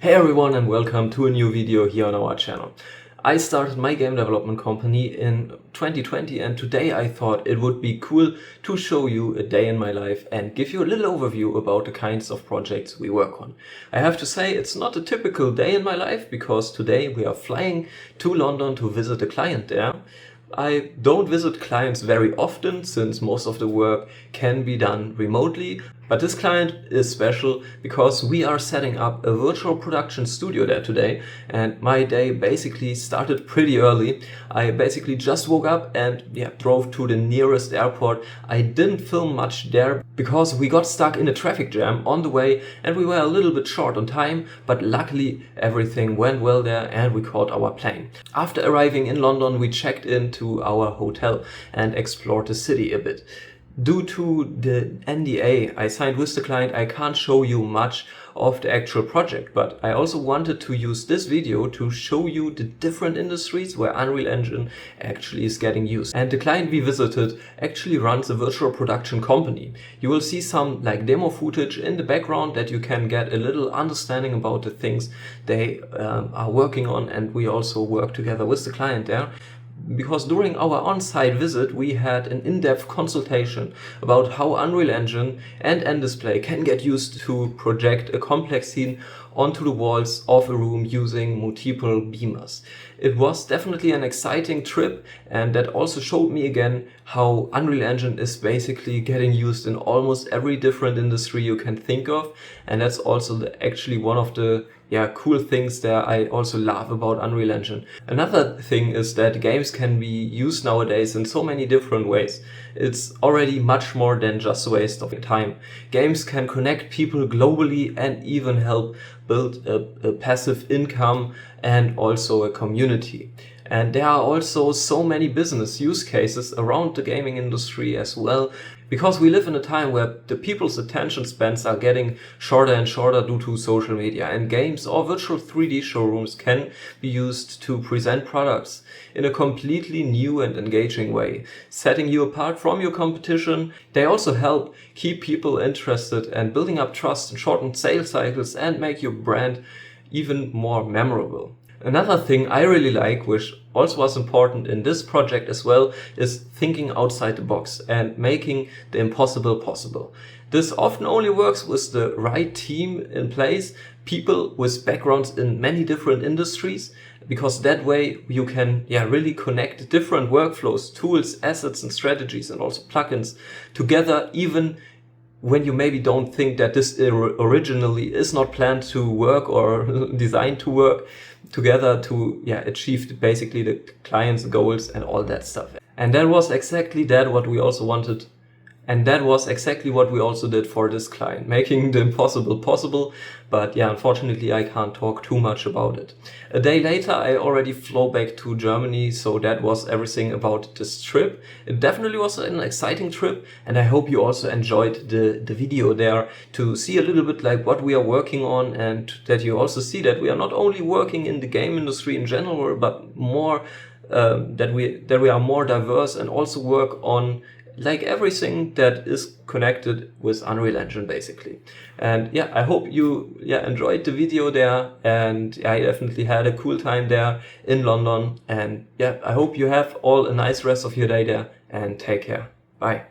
Hey everyone and welcome to a new video here on our channel. I started my game development company in 2020 and today I thought it would be cool to show you a day in my life and give you a little overview about the kinds of projects we work on. I have to say it's not a typical day in my life because today we are flying to London to visit a client there. I don't visit clients very often since most of the work can be done remotely, but this client is special because we are setting up a virtual production studio there today and my day basically started pretty early. I basically just woke up and drove to the nearest airport. I didn't film much there because we got stuck in a traffic jam on the way and we were a little bit short on time, but luckily everything went well there and we caught our plane. After arriving in London, we checked into our hotel and explored the city a bit. Due to the NDA I signed with the client, I can't show you much of the actual project, but I also wanted to use this video to show you the different industries where Unreal Engine actually is getting used. And the client we visited actually runs a virtual production company. You will see some demo footage in the background that you can get a little understanding about the things they are working on, and we also work together with the client there. Because during our on-site visit we had an in-depth consultation about how Unreal Engine and NDisplay can get used to project a complex scene onto the walls of a room using multiple beamers. It was definitely an exciting trip, and that also showed me again how Unreal Engine is basically getting used in almost every different industry you can think of, and that's also actually one of the cool things that I also love about Unreal Engine. Another thing is that games can be used nowadays in so many different ways. It's already much more than just a waste of time. Games can connect people globally and even help build a passive income and also a community. And there are also so many business use cases around the gaming industry as well, because we live in a time where the people's attention spans are getting shorter and shorter due to social media, and games or virtual 3D showrooms can be used to present products in a completely new and engaging way, setting you apart from your competition. They also help keep people interested and building up trust and shorten sales cycles and make your brand even more memorable. Another thing I really like, which also was important in this project as well, is thinking outside the box and making the impossible possible. This often only works with the right team in place, people with backgrounds in many different industries, because that way you can really connect different workflows, tools, assets and strategies and also plugins together, even when you maybe don't think that this originally is not planned to work or designed to work together to achieve basically the client's goals and all that stuff. And that was exactly what we also wanted. And that was exactly what we also did for this client, making the impossible possible. But unfortunately, I can't talk too much about it. A day later, I already flew back to Germany. So that was everything about this trip. It definitely was an exciting trip. And I hope you also enjoyed the video there to see a little bit what we are working on, and that you also see that we are not only working in the game industry in general, but more that we are more diverse and also work on everything that is connected with Unreal Engine basically. And I hope you enjoyed the video there, and I definitely had a cool time there in London, and I hope you have all a nice rest of your day there, and take care. Bye.